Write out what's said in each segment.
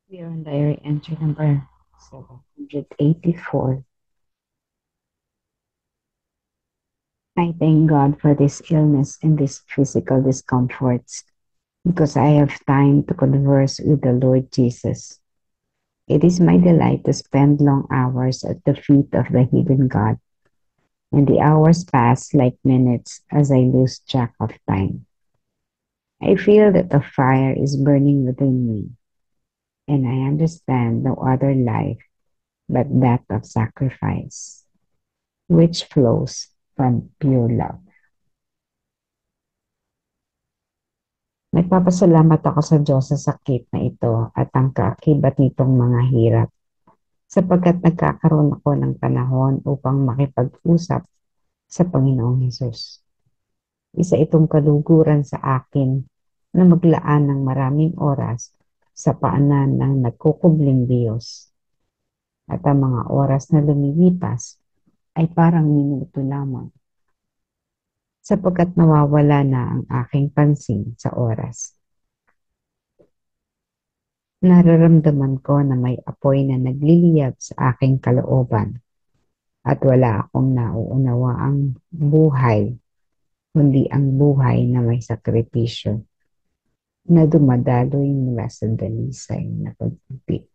We are on diary entry number 784. I thank God for this illness and these physical discomforts because I have time to converse with the Lord Jesus. It is my delight to spend long hours at the feet of the hidden God, and the hours pass like minutes as I lose track of time. I feel that the fire is burning within me, and I understand no other life but that of sacrifice, which flows from pure love. Nagpapasalamat ako sa Diyos sa sakit na ito at ang kaakibat nitong mga hirap, sapagkat nagkakaroon ako ng panahon upang makipag-usap sa Panginoong Hesus. Isa itong kaluguran sa akin na maglaan ng maraming oras sa paanan ng nagkukubling Diyos. At ang mga oras na lumilipas ay parang minuto lamang, sapagkat nawawala na ang aking pansin sa oras. Nararamdaman ko na may apoy na nagliliyab sa aking kalooban at wala akong nauunawaang buhay, kundi ang buhay na may sakripisyo na dumadaloy mula sa dalisay na pag-ibig.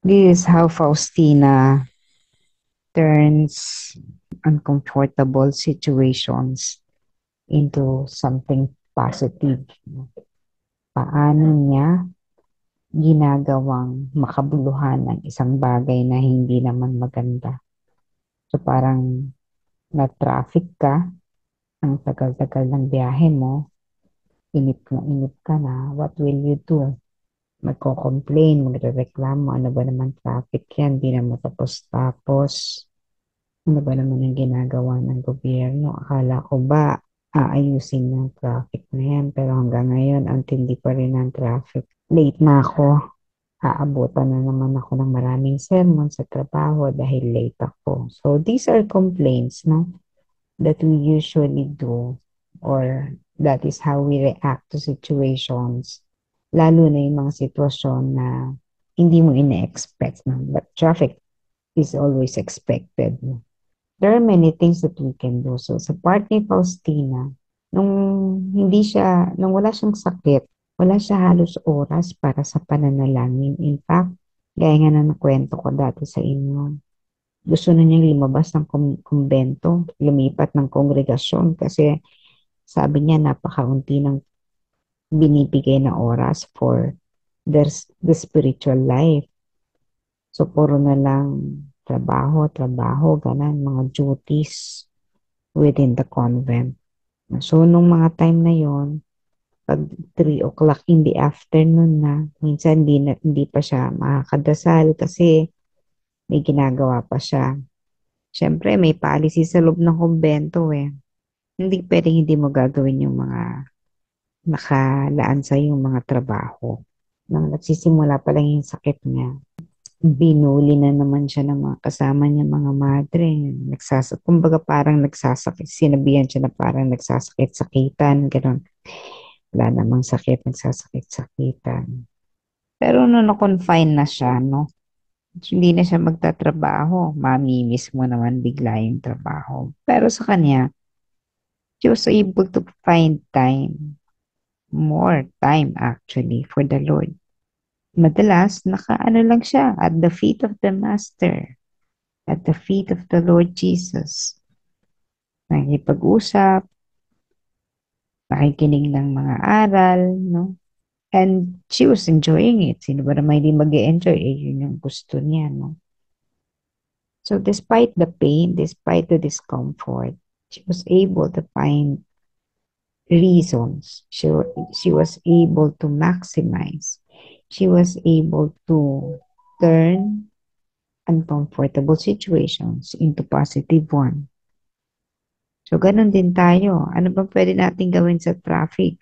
This is how Faustina turns uncomfortable situations into something positive. Paano niya ginagawang makabuluhan ng isang bagay na hindi naman maganda. So parang na-traffic ka, ang tagal-tagal ng biyahe mo, inip ka na, what will you do? Magko-complain, magre-reklamo, ano ba naman traffic yan, di na matapos-tapos. Ano ba naman ang ginagawa ng gobyerno? Akala ko ba aayusin ng traffic na yan, pero hanggang ngayon, ang tindi pa rin ng traffic. Late na ako. Aabutan na naman ako ng maraming sermon sa trabaho dahil late ako. So, these are complaints, no? That we usually do, or that is how we react to situations, lalo na yung mga sitwasyon na hindi mo ine-expect. No? But traffic is always expected. No? There are many things that we can do. So, sa part ni Faustina, nung nung wala siyang sakit, wala siya halos oras para sa pananalangin. In fact, gaya nga na nakwento ko dati sa inyo, gusto na niyang lumabas ng kumbento, lumipat ng kongregasyon kasi sabi niya napakaunti ng binibigay na oras for the spiritual life. So, puro na lang trabaho, ganun, mga duties within the convent. So, nung mga time na yon, pag 3 o'clock in the afternoon na, minsan hindi pa siya makakadasal kasi may ginagawa pa siya. Siyempre, may policy sa loob ng kumbento eh. Hindi pwedeng hindi mo gagawin yung mga nakalaan sa yung mga trabaho. Nang nagsisimula pa lang yung sakit niya, binuli na naman siya ng mga kasama niya, mga madre. Kumbaga parang nagsasakit, sinabihan siya na parang nagsasakit-sakitan, gano'n. Wala namang sakit, nagsasakit-sakitan. Pero nung na-confine na siya, no, hindi na siya magtatrabaho. Mamimiss mo naman bigla yung trabaho. Pero sa kanya, she was able to find time, more time actually, for the Lord. Madalas, nakaano lang siya at the feet of the Master, at the feet of the Lord Jesus. Nakikipag-usap, nakikinig ng mga aral, no? And she was enjoying it. Sino ba naman hindi mag-enjoy? Eh, yun yung gusto niya, no? So despite the pain, despite the discomfort, she was able to find reasons. She was able to maximize. She was able to turn uncomfortable situations into positive one. So, ganun din tayo. Ano ba pwede natin gawin sa traffic?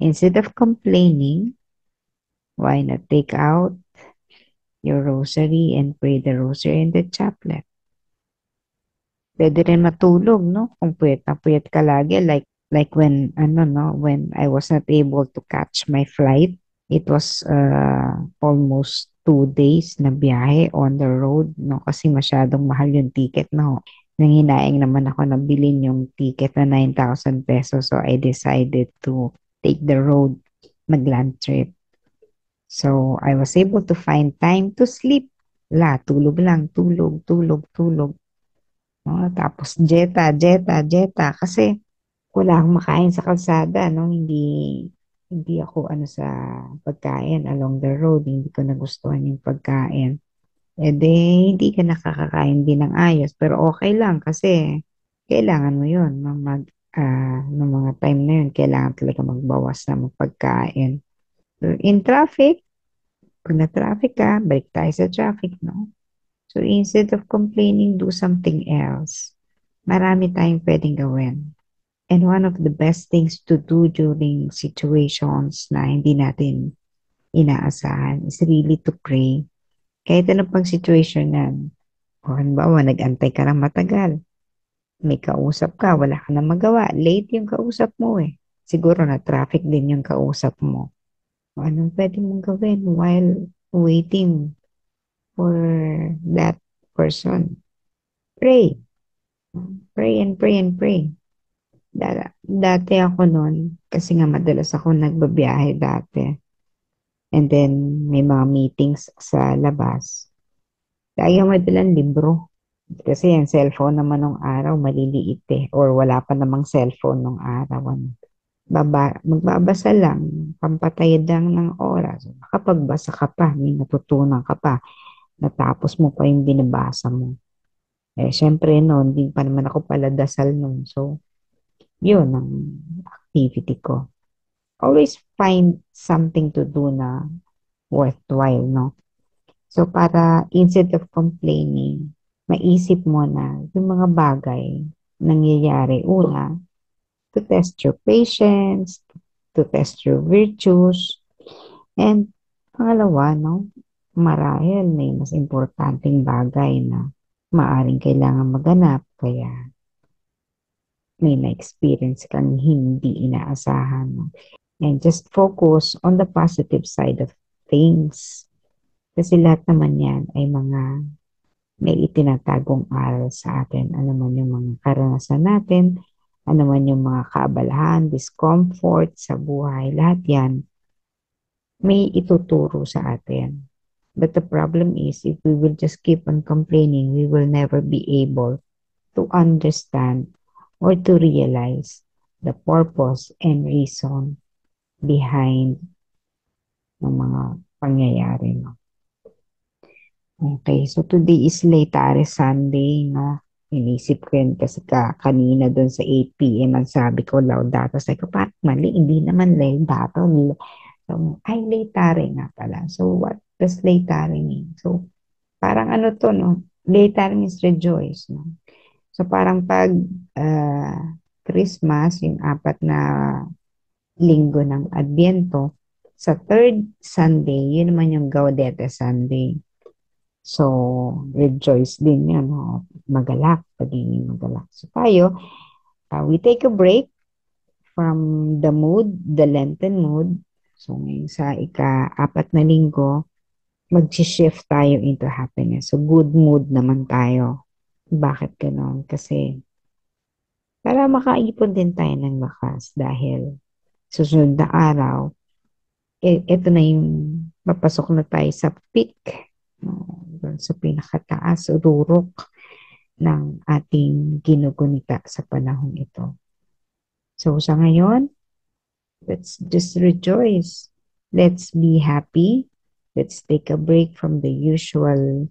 Instead of complaining, why not take out your rosary and pray the rosary in the chaplet? Pwede rin matulog, no? Kung puyat na puyat ka lagi, like Like when, ano, no, when I was not able to catch my flight, it was almost 2 days na biyahe on the road, no, kasi masyadong mahal yung ticket, no. Nanghinayang naman ako na bilhin yung ticket na 9,000 pesos. So I decided to take the road, mag-land trip. So I was able to find time to sleep. Tulog lang, tulog, tulog, tulog. No? Tapos jeta, jeta, jeta. Kasi wala akong makain sa kalsada, no? Hindi ako ano sa pagkain along the road. Hindi ko nagustuhan yung pagkain. Eh di, hindi ka nakakakain din ng ayos. Pero okay lang kasi kailangan mo yun. Ng mga time na yun, kailangan talaga magbawas ng pagkain. So, in traffic, pag na-traffic ka, balik tayo sa traffic, no? So, instead of complaining, do something else. Marami tayong pwedeng gawin. And one of the best things to do during situations na hindi natin inaasahan is really to pray. Kahit ano pang situation yan. O halimbawa, nag-antay ka ng matagal. May kausap ka, wala ka na magawa. Late yung kausap mo eh. Siguro na traffic din yung kausap mo. O anong pwede mong gawin while waiting for that person? Pray. Pray and pray and pray. Dati ako noon, kasi nga madalas ako nagbabiyahe dati. And then, may mga meetings sa labas. Lagi ako may dalang libro. Kasi yung cellphone naman nung araw, maliliit eh. Or wala pa namang cellphone nung araw. Ano. Magbabasa lang, pampatay lang ng oras. Makapagbasa ka pa, may natutunan ka pa. Natapos mo pa yung binabasa mo. Eh, syempre noon, hindi pa naman ako pala dasal noon. So, yun ang activity ko. Always find something to do na worthwhile, no? So, para instead of complaining, maisip mo na yung mga bagay nangyayari. Una, to test your patience, to test your virtues, and pangalawa, no? Marahil may mas importanteng bagay na maaring kailangan maganap, kaya may na-experience kang hindi inaasahan. No? And just focus on the positive side of things. Kasi lahat naman yan ay mga may itinatagong aral sa atin. Ano man yung mga karanasan natin, ano man yung mga kaabalahan, discomfort sa buhay, lahat yan may ituturo sa atin. But the problem is, if we will just keep on complaining, we will never be able to understand or to realize the purpose and reason behind ng mga pangyayari. No? Okay, so today is Laetare Sunday, no? Inisip ko yun kasi kanina doon sa 8 p.m. ang sabi ko Laudato. Sabi ko, parang mali, hindi naman Laudato. So, ay, Laetare nga pala. So, what does Laetare mean? So, parang ano to, no? Laetare means rejoice, no? So, parang pag Christmas, yung 4 na linggo ng Adbyento, sa third Sunday, yun naman yung Gaudete Sunday. So, rejoice din yan. No? Magalak, pagiging magalak. So, tayo, we take a break from the mood, the Lenten mood. So, ngayon sa ika-4 na linggo, mag-shift tayo into happiness. So, good mood naman tayo. Bakit ganon? Kasi, para makaipon din tayo ng lakas dahil susunod na araw, ito na yung papasok na tayo sa peak, no? Doon sa pinakataas, ururok ng ating ginugunita sa panahong ito. So sa ngayon, let's just rejoice. Let's be happy. Let's take a break from the usual,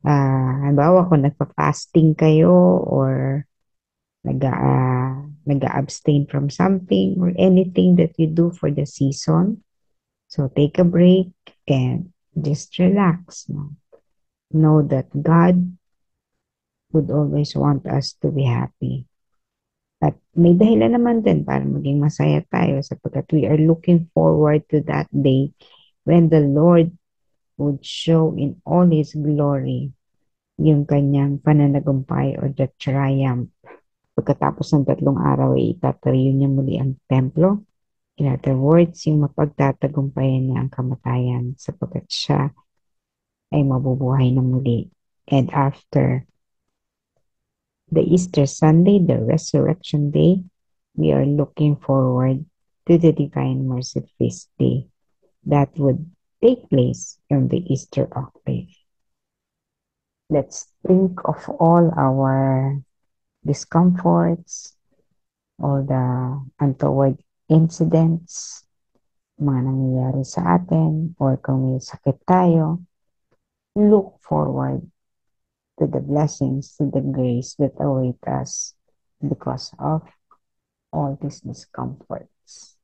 halimbawa kung nagpa-fasting kayo or nag-abstain from something or anything that you do for the season. So take a break and just relax. No? Know that God would always want us to be happy. At may dahilan naman din para maging masaya tayo sapagkat we are looking forward to that day when the Lord would show in all His glory yung kanyang pananagumpay or the triumph Pagkatapos ng 3 araw ay itatayo niya muli ang templo. In other words, yung mapagtatagumpayan niya ang kamatayan sapagkat siya ay mabubuhay na muli. And after the Easter Sunday, the Resurrection Day, we are looking forward to the Divine Mercy Feast Day that would take place on the Easter octave. Let's think of all our discomforts, all the untoward incidents, mga nangyayari sa atin, or kung may sakit tayo, look forward to the blessings, to the grace that await us because of all these discomforts.